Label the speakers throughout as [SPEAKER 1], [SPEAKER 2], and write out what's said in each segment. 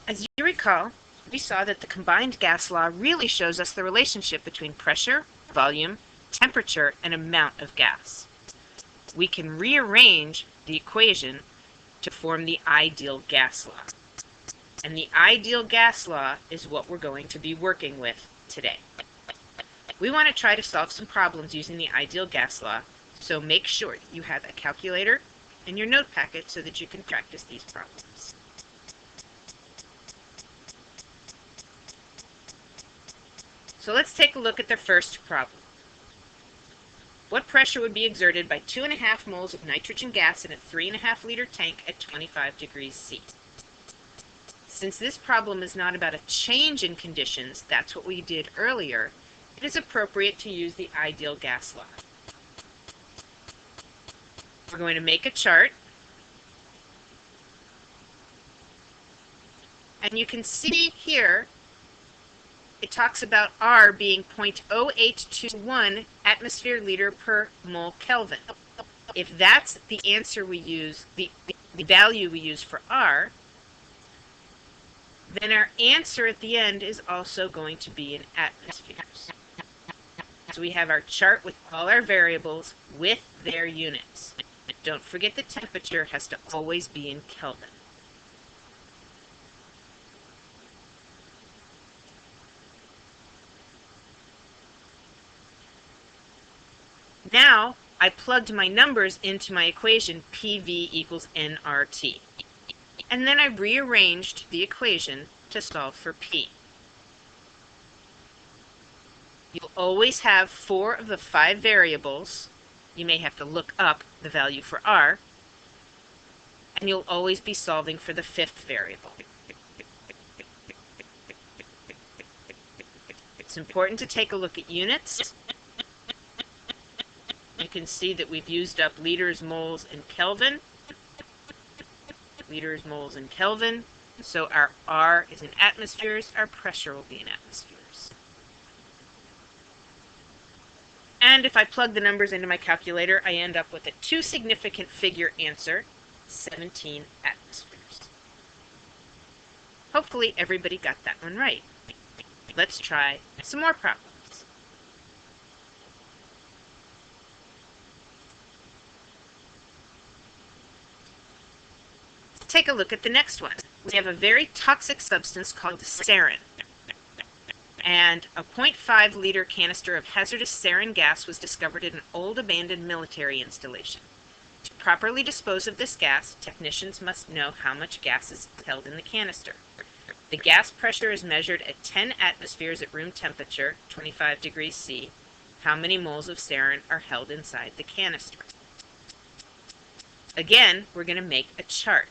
[SPEAKER 1] As you recall, we saw that the combined gas law really shows us the relationship between pressure, volume, temperature, and amount of gas. We can rearrange the equation to form the ideal gas law. And the ideal gas law is what we're going to be working with today. We want to try to solve some problems using the ideal gas law, so make sure you have a calculator in your note packet so that you can practice these problems. So let's take a look at the first problem. What pressure would be exerted by 2.5 moles of nitrogen gas in a 3.5 liter tank at 25 degrees C? Since this problem is not about a change in conditions, that's what we did earlier, it is appropriate to use the ideal gas law. We're going to make a chart, and you can see here it talks about R being 0.0821 atmosphere liter per mole Kelvin. If that's the answer we use, the value we use for R, then our answer at the end is also going to be in atmospheres. So we have our chart with all our variables with their units. Don't forget the temperature has to always be in Kelvin. Now, I plugged my numbers into my equation PV equals nRT. And then I rearranged the equation to solve for P. You'll always have 4 of the 5 variables. You may have to look up the value for R. And you'll always be solving for the 5th variable. It's important to take a look at units. You can see that we've used up liters, moles, and Kelvin. Liters, moles, and Kelvin. So our R is in atmospheres, our pressure will be in atmospheres. And if I plug the numbers into my calculator, I end up with a 2 significant figure answer, 17 atmospheres. Hopefully everybody got that one right. Let's try some more problems. Take a look at the next one. We have a very toxic substance called sarin. And a 0.5 liter canister of hazardous sarin gas was discovered in an old abandoned military installation. To properly dispose of this gas, technicians must know how much gas is held in the canister. The gas pressure is measured at 10 atmospheres at room temperature, 25 degrees C. How many moles of sarin are held inside the canister? Again, we're going to make a chart.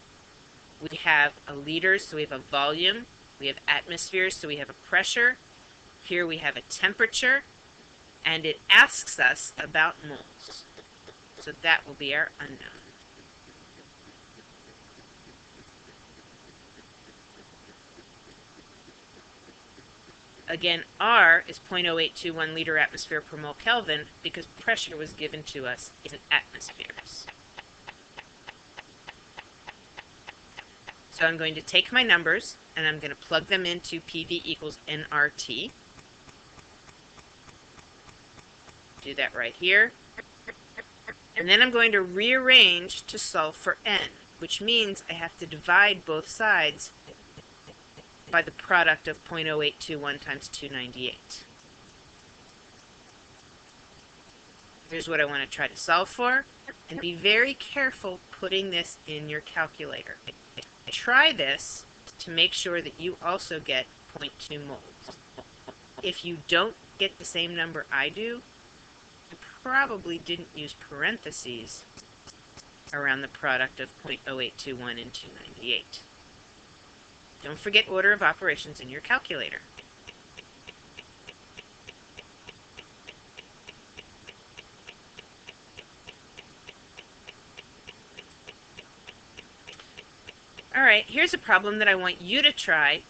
[SPEAKER 1] We have a liters, so we have a volume. We have atmospheres, so we have a pressure. Here we have a temperature. And it asks us about moles. So that will be our unknown. Again, R is 0.0821 liter atmosphere per mole Kelvin because pressure was given to us in atmospheres. So I'm going to take my numbers and I'm going to plug them into PV equals nRT. Do that right here. And then I'm going to rearrange to solve for n, which means I have to divide both sides by the product of 0.0821 times 298. Here's what I want to try to solve for. And be very careful putting this in your calculator. Try this to make sure that you also get 0.2 moles. If you don't get the same number I do, you probably didn't use parentheses around the product of 0.0821 and 298. Don't forget order of operations in your calculator. All right, here's a problem that I want you to try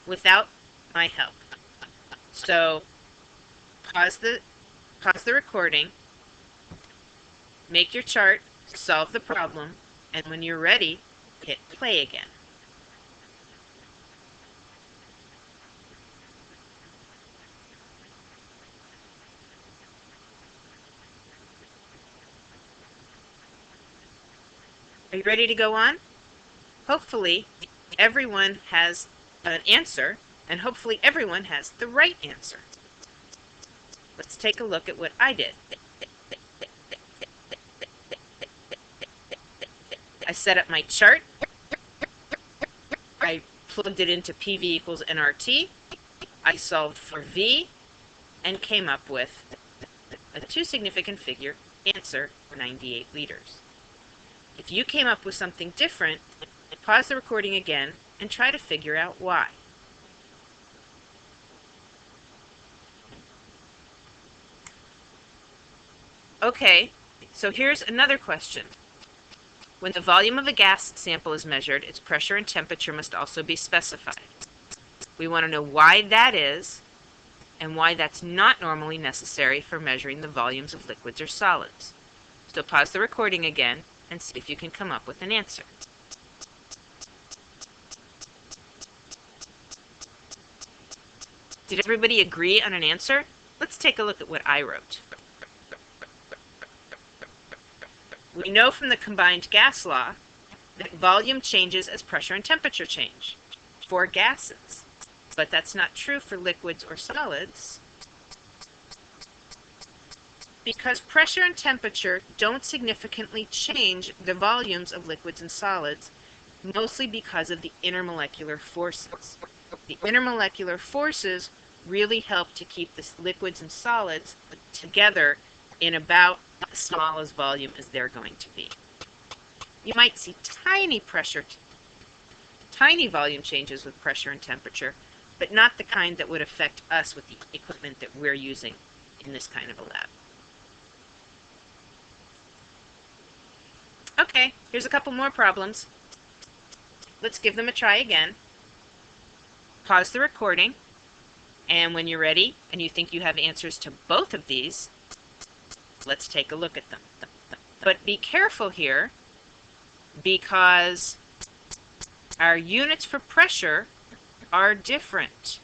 [SPEAKER 1] without my help. So pause the recording, make your chart, solve the problem, and when you're ready, hit play again. Are you ready to go on? Hopefully, everyone has an answer, and hopefully everyone has the right answer. Let's take a look at what I did. I set up my chart. I plugged it into PV equals nRT. I solved for V and came up with a two significant figure answer, 98 liters. If you came up with something different, pause the recording again and try to figure out why. Okay, so here's another question. When the volume of a gas sample is measured, its pressure and temperature must also be specified. We want to know why that is and why that's not normally necessary for measuring the volumes of liquids or solids. So pause the recording again and see if you can come up with an answer. Did everybody agree on an answer? Let's take a look at what I wrote. We know from the combined gas law that volume changes as pressure and temperature change for gases. But that's not true for liquids or solids, because pressure and temperature don't significantly change the volumes of liquids and solids, mostly because of the intermolecular forces. The intermolecular forces really help to keep the liquids and solids together in about as small as volume as they're going to be. You might see tiny volume changes with pressure and temperature, but not the kind that would affect us with the equipment that we're using in this kind of a lab. Okay, here's a couple more problems. Let's give them a try again. Pause the recording, and when you're ready and you think you have answers to both of these, let's take a look at them. But be careful here, because our units for pressure are different.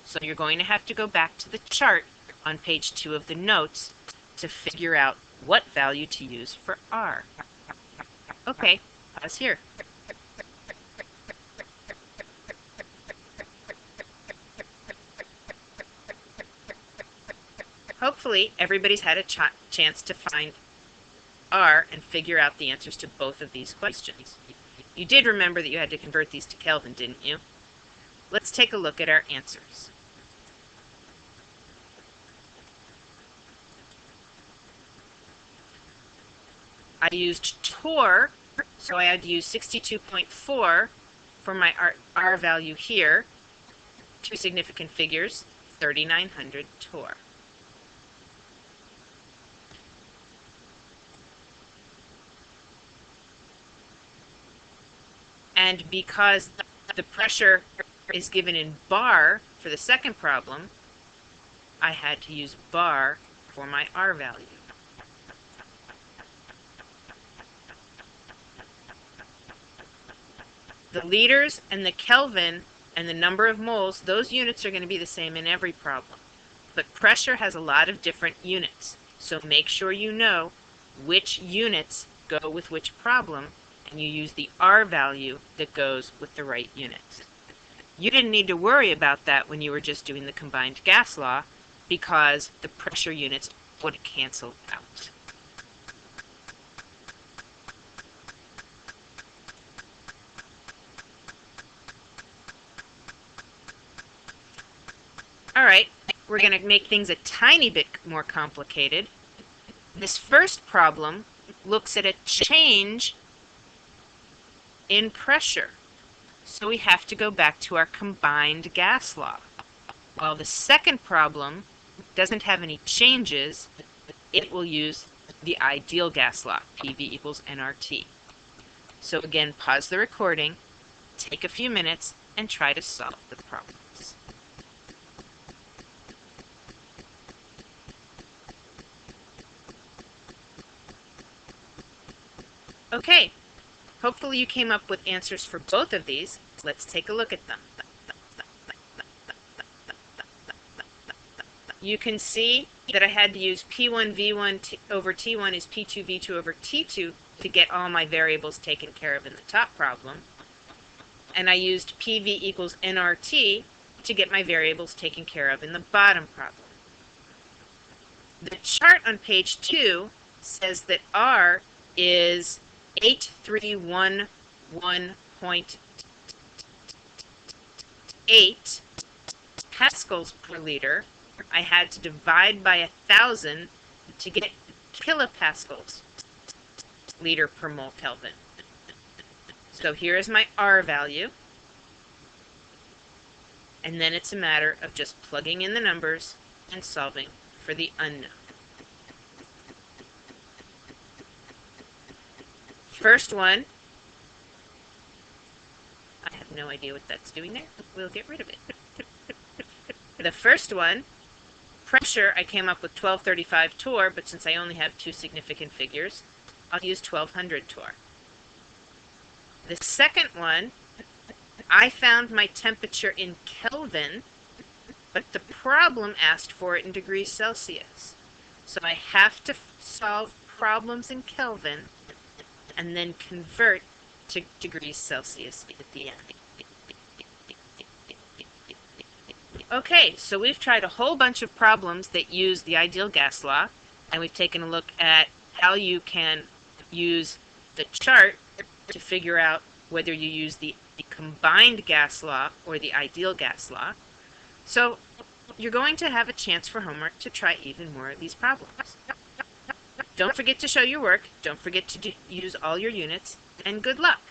[SPEAKER 1] So you're going to have to go back to the chart on page 2 of the notes to figure out what value to use for R. Okay, pause here. Hopefully everybody's had a chance to find R and figure out the answers to both of these questions. You did remember that you had to convert these to Kelvin, didn't you? Let's take a look at our answers. I used torr, so I had to use 62.4 for my R value here. Two significant figures, 3,900 torr. And because the pressure is given in bar for the second problem, I had to use bar for my R value. The liters and the Kelvin and the number of moles, those units are going to be the same in every problem. But pressure has a lot of different units, so make sure you know which units go with which problem, and you use the R value that goes with the right units. You didn't need to worry about that when you were just doing the combined gas law, because the pressure units would cancel out. All right, we're going to make things a tiny bit more complicated. This first problem looks at a change in pressure. So we have to go back to our combined gas law. While the second problem doesn't have any changes, it will use the ideal gas law, PV equals nRT. So again, pause the recording, take a few minutes, and try to solve the problems. Okay, hopefully you came up with answers for both of these. Let's take a look at them. You can see that I had to use P1 V1 over T1 is P2 V2 over T2 to get all my variables taken care of in the top problem, and I used PV equals nRT to get my variables taken care of in the bottom problem. The chart on page 2 says that R is 8311.8 pascals per liter. I had to divide by 1,000 to get kilopascals liter per mole Kelvin. So here is my R value. And then it's a matter of just plugging in the numbers and solving for the unknown. First one, I have no idea what that's doing there. We'll get rid of it. The first one, pressure, I came up with 1235 torr, but since I only have two significant figures, I'll use 1200 torr. The second one, I found my temperature in Kelvin, but the problem asked for it in degrees Celsius. So I have to solve problems in Kelvin and then convert to degrees Celsius at the end. Okay, so we've tried a whole bunch of problems that use the ideal gas law, and we've taken a look at how you can use the chart to figure out whether you use the combined gas law or the ideal gas law. So you're going to have a chance for homework to try even more of these problems. Don't forget to show your work, don't forget to use all your units, and good luck.